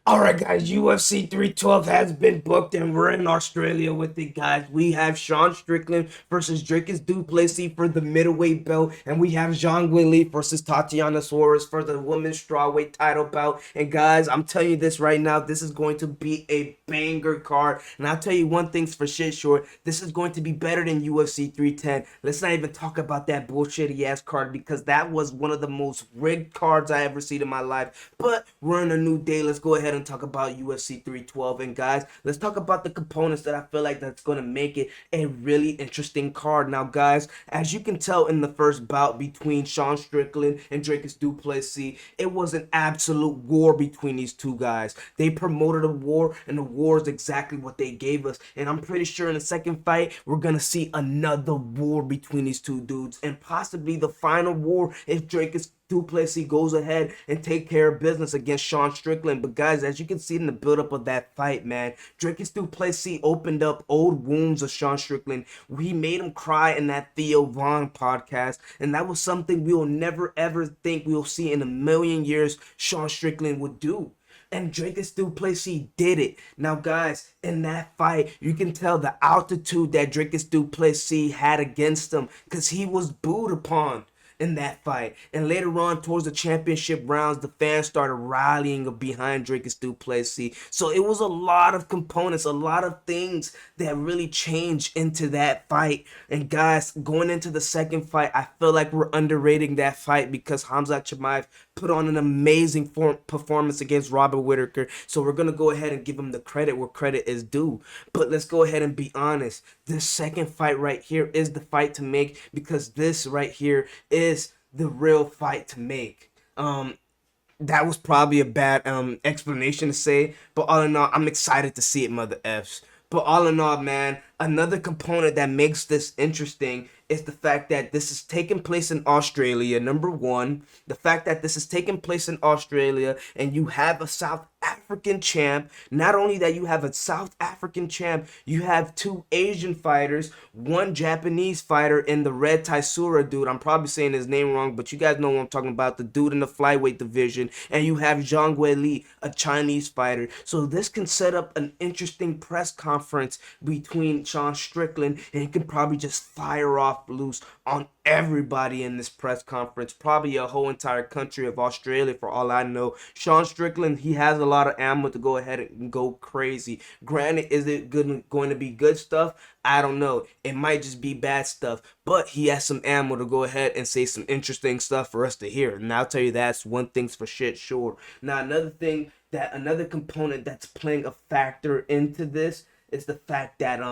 All right, guys, UFC 312 has been booked, and we're in Australia with it, guys. We have Sean Strickland versus Dricus Du Plessis for the middleweight belt, and we have Zhang Weili versus Tatiana Suarez for the women's strawweight title belt. And guys, I'm telling you this right now, this is going to be a banger card. And I'll tell you one thing's for shit sure, this is going to be better than UFC 310. Let's not even talk about that bullshitty ass card because that was one of the most rigged cards I ever seen in my life. But we're in a new day. Let's go ahead and talk about UFC 312. And guys, let's talk about the components that I feel like that's going to make it a really interesting card. Now, guys, as you can tell in the first bout between Sean Strickland and Dricus Du Plessis, it was an absolute war between these two guys. They promoted a war, and the war is exactly what they gave us. And I'm pretty sure in the second fight, we're going to see another war between these two dudes, and possibly the final war if Dricus Du Plessis goes ahead and take care of business against Sean Strickland. But guys, as you can see in the build-up of that fight, man, Dricus Du Plessis opened up old wounds of Sean Strickland. We made him cry in that Theo Vaughn podcast, and that was something we will never ever think we will see in a million years Sean Strickland would do. And Dricus Du Plessis did it. Now, guys, in that fight, you can tell the altitude that Dricus Du Plessis had against him because he was booed upon in that fight. And later on, towards the championship rounds, the fans started rallying behind Dricus Du Plessis. So it was a lot of components, a lot of things that really changed into that fight. And guys, going into the second fight, I feel like we're underrating that fight because Hamzat Chimaev put on an amazing performance against Robert Whittaker. So we're going to go ahead and give him the credit where credit is due. But let's go ahead and be honest. This second fight right here is the fight to make because this right here is the real fight to make. That was probably a bad explanation to say, but all in all, I'm excited to see it, mother F's. But all in all, man, another component that makes this interesting is the fact that this is taking place in Australia. Number one, the fact that this is taking place in Australia and you have a South African champ. Not only that, you have a South African champ, you have two Asian fighters, one Japanese fighter in the Red Taisura dude. I'm probably saying his name wrong, but you guys know what I'm talking about. The dude in the flyweight division. And you have Zhang Weili, a Chinese fighter. So this can set up an interesting press conference between Sean Strickland, and he can probably just fire off loose on everybody in this press conference, probably a whole entire country of Australia for all I know. Sean Strickland, he has a lot of ammo to go ahead and go crazy. Granted, is it going to be good stuff? I don't know. It might just be bad stuff, but he has some ammo to go ahead and say some interesting stuff for us to hear. And I'll tell you that's one thing's for shit sure. Now another component that's playing a factor into this is the fact that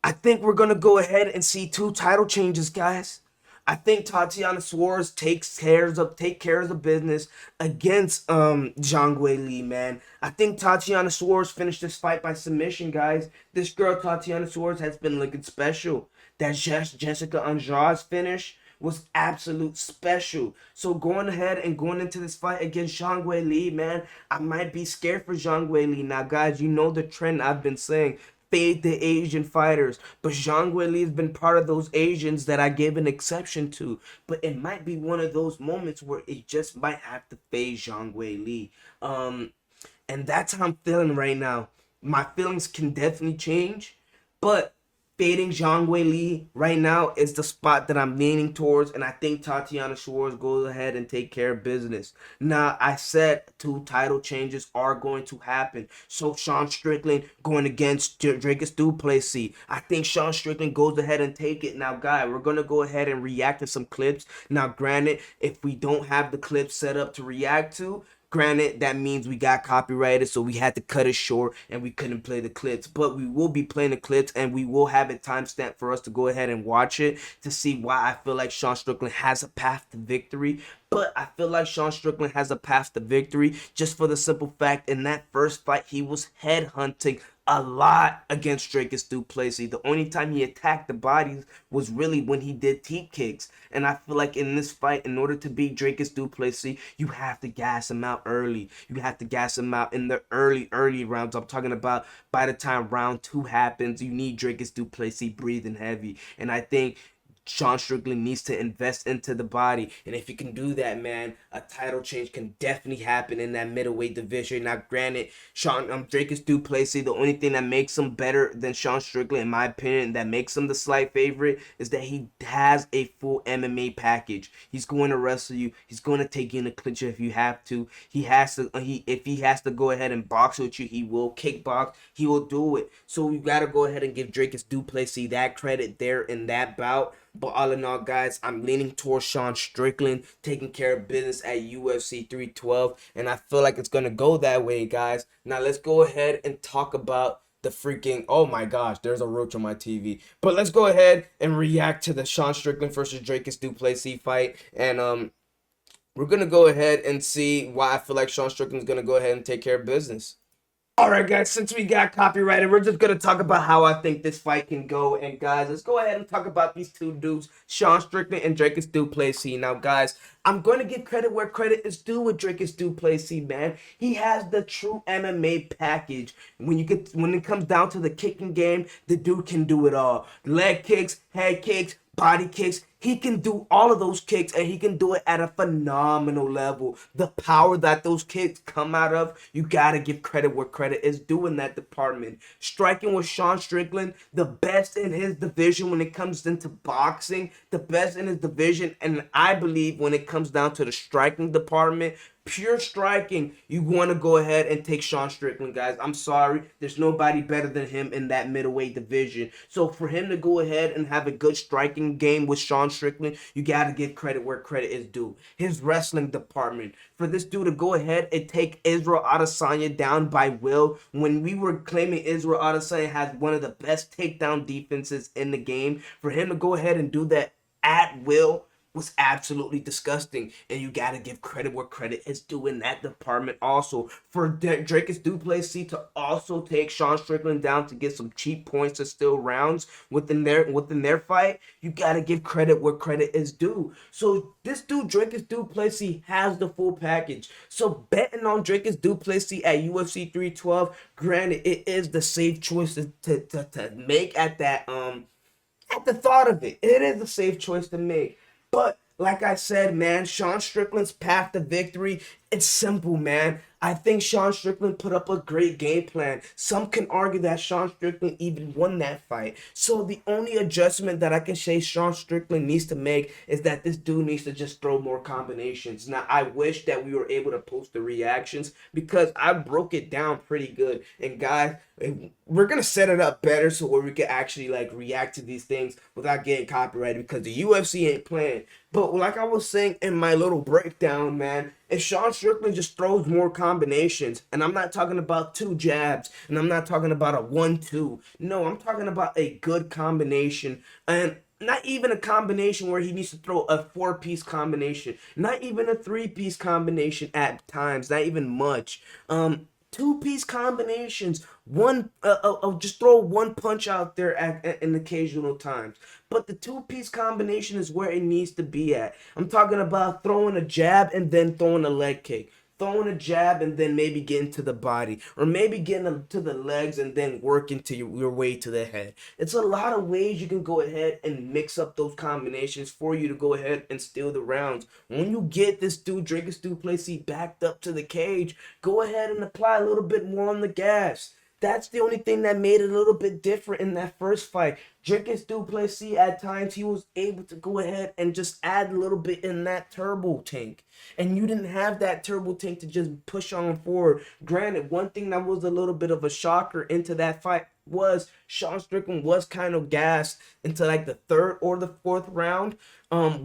I think we're gonna go ahead and see two title changes, guys. I think Tatiana Suarez take care of the business against Zhang Weili, man. I think Tatiana Suarez finished this fight by submission, guys. This girl Tatiana Suarez has been looking special. That Jessica Andrade's finish was absolute special. So going ahead and going into this fight against Zhang Weili, man, I might be scared for Zhang Weili. Now, guys, you know the trend I've been saying, fade the Asian fighters. But Zhang Weili has been part of those Asians that I gave an exception to. But it might be one of those moments where it just might have to fade Zhang Weili. And that's how I'm feeling right now. My feelings can definitely change, but fading Zhang Weili right now is the spot that I'm leaning towards, and I think Tatiana Suarez goes ahead and take care of business. Now, I said two title changes are going to happen. So Sean Strickland going against Dricus Du Plessis. I think Sean Strickland goes ahead and take it. Now, guy, we're gonna go ahead and react to some clips. Now, granted, if we don't have the clips set up to react to, granted, that means we got copyrighted, so we had to cut it short and we couldn't play the clips. But we will be playing the clips and we will have it timestamped for us to go ahead and watch it to see why I feel like Sean Strickland has a path to victory. But I feel like Sean Strickland has a path to victory just for the simple fact in that first fight, he was headhunting a lot against Dricus Du Plessis. The only time he attacked the bodies was really when he did teep kicks. And I feel like in this fight, in order to beat Dricus Du Plessis, you have to gas him out early. You have to gas him out in the early rounds. I'm talking about by the time round two happens, you need Dricus Du Plessis breathing heavy. And I think Sean Strickland needs to invest into the body. And if he can do that, man, a title change can definitely happen in that middleweight division. Now, granted, Dricus Du Plessis, the only thing that makes him better than Sean Strickland, in my opinion, that makes him the slight favorite, is that he has a full MMA package. He's going to wrestle you. He's going to take you in a clincher if you have to. If he has to go ahead and box with you, he will kickbox. He will do it. So you got to go ahead and give Dricus Du Plessis that credit there in that bout. But all in all, guys, I'm leaning towards Sean Strickland taking care of business at UFC 312. And I feel like it's going to go that way, guys. Now, let's go ahead and talk about the freaking... Oh, my gosh, there's a roach on my TV. But let's go ahead and react to the Sean Strickland versus Dricus Du Plessis fight. And we're going to go ahead and see why I feel like Sean Strickland's going to go ahead and take care of business. Alright, guys, since we got copyrighted, we're just going to talk about how I think this fight can go. And, guys, let's go ahead and talk about these two dudes, Sean Strickland and Dricus Du Plessis. Now, guys, I'm going to give credit where credit is due with Dricus Du Plessis, man. He has the true MMA package. When it comes down to the kicking game, the dude can do it all. Leg kicks, head kicks, body kicks. He can do all of those kicks, and he can do it at a phenomenal level. The power that those kicks come out of, you got to give credit where credit is due in that department. Striking with Sean Strickland, the best in his division when it comes into boxing, the best in his division, and I believe when it comes down to the striking department, pure striking, you want to go ahead and take Sean Strickland, guys. I'm sorry. There's nobody better than him in that middleweight division. So for him to go ahead and have a good striking game with Sean Strickland, you got to give credit where credit is due. His wrestling department. For this dude to go ahead and take Israel Adesanya down by will, when we were claiming Israel Adesanya has one of the best takedown defenses in the game, for him to go ahead and do that at will was absolutely disgusting, and you gotta give credit where credit is due in that department. Also, for Dricus Du Plessis to also take Sean Strickland down to get some cheap points to steal rounds within their fight, you gotta give credit where credit is due. So this dude Dricus Du Plessis has the full package. So betting on Dricus Du Plessis at UFC 312, granted, it is the safe choice to make at that at the thought of it. It is a safe choice to make. But like I said, man, Sean Strickland's path to victory, it's simple, man. I think Sean Strickland put up a great game plan. Some can argue that Sean Strickland even won that fight. So the only adjustment that I can say Sean Strickland needs to make is that this dude needs to just throw more combinations. Now, I wish that we were able to post the reactions because I broke it down pretty good. And guys, we're going to set it up better so where we can actually like react to these things without getting copyrighted because the UFC ain't playing. But like I was saying in my little breakdown, man, if Sean Strickland just throws more combinations, and I'm not talking about 2 jabs, and I'm not talking about a 1-2. No, I'm talking about a good combination, and not even a combination where he needs to throw a 4-piece combination, not even a 3-piece combination at times, not even much. 2-piece combinations, just throw one punch out there in occasional times. But the 2-piece combination is where it needs to be at. I'm talking about throwing a jab and then throwing a leg kick. Throwing a jab and then maybe getting to the body. Or maybe getting to the legs and then working to your way to the head. It's a lot of ways you can go ahead and mix up those combinations for you to go ahead and steal the rounds. When you get this dude, Dricus Du Plessis, backed up to the cage, go ahead and apply a little bit more on the gas. That's the only thing that made it a little bit different in that first fight. Dricus Du Plessis, at times, he was able to go ahead and just add a little bit in that turbo tank. And you didn't have that turbo tank to just push on forward. Granted, one thing that was a little bit of a shocker into that fight was Sean Strickland was kind of gassed into like the 3rd or the 4th round,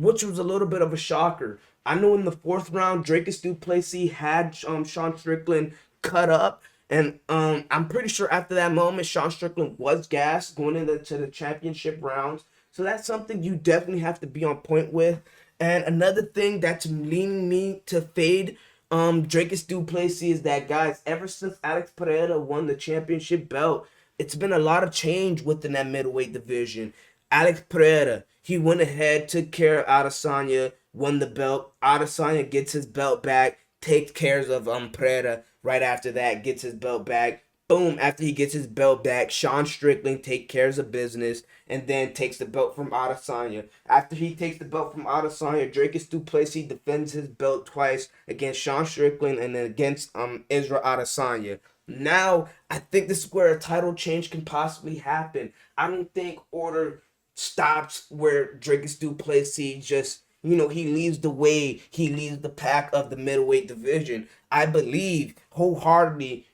which was a little bit of a shocker. I know in the 4th round, Dricus Du Plessis had Sean Strickland cut up. And I'm pretty sure after that moment, Sean Strickland was gassed going into the championship rounds. So that's something you definitely have to be on point with. And another thing that's leading me to fade Dricus Du Plessis is that, guys, ever since Alex Pereira won the championship belt, it's been a lot of change within that middleweight division. Alex Pereira, he went ahead, took care of Adesanya, won the belt. Adesanya gets his belt back, takes care of Pereira right after that, gets his belt back. Boom, after he gets his belt back, Sean Strickland take cares of business and then takes the belt from Adesanya. After he takes the belt from Adesanya, Dricus Du Plessis defends his belt twice against Sean Strickland and then against Israel Adesanya. Now, I think this is where a title change can possibly happen. I don't think order stops where Dricus Du Plessis just, he leaves the way, he leaves the pack of the middleweight division. I believe wholeheartedly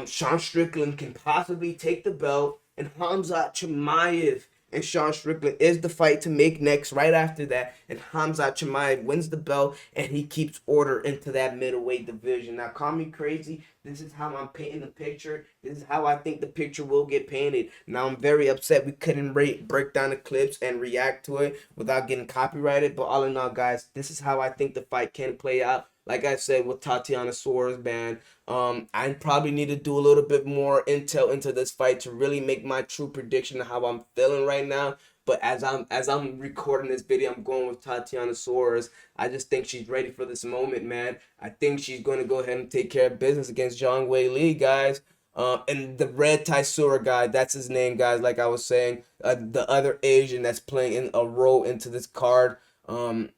Sean Strickland can possibly take the belt, and Hamzat Chimaev and Sean Strickland is the fight to make next. Right after that, and Hamzat Chimaev wins the belt, and he keeps order into that middleweight division. Now, call me crazy. This is how I'm painting the picture. This is how I think the picture will get painted. Now, I'm very upset we couldn't break down the clips and react to it without getting copyrighted. But all in all, guys, this is how I think the fight can play out. Like I said with Tatiana Suarez, man, I probably need to do a little bit more intel into this fight to really make my true prediction of how I'm feeling right now. But as I'm recording this video, I'm going with Tatiana Suarez. I just think she's ready for this moment, man. I think she's going to go ahead and take care of business against Zhang Weili, guys. And the red Taisura guy, that's his name, guys. Like I was saying, the other Asian that's playing in a role into this card. And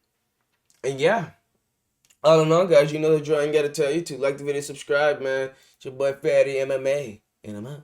yeah. I don't know, guys. You know the drill. I ain't got to tell you to like the video, subscribe, man. It's your boy Fatty MMA, and I'm out.